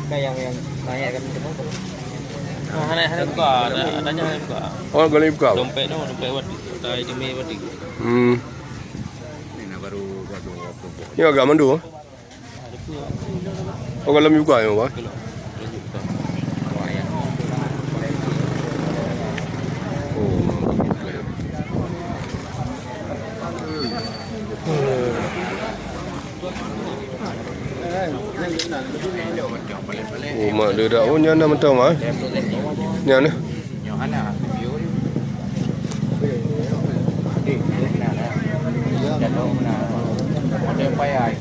Kayak yang banyak kan itu. Hanya buka, adanya hanya buka. Oh, boleh buka. Dompet no, dompet wadi, tai demi wadi. Ini baru Ini agak mandu. Oh, kalau buka ya, Pak. Oh, mak dia dah. Oh, nyana mentau mah. Nyana. Johanna review đi đặt đâu nào đem quay ai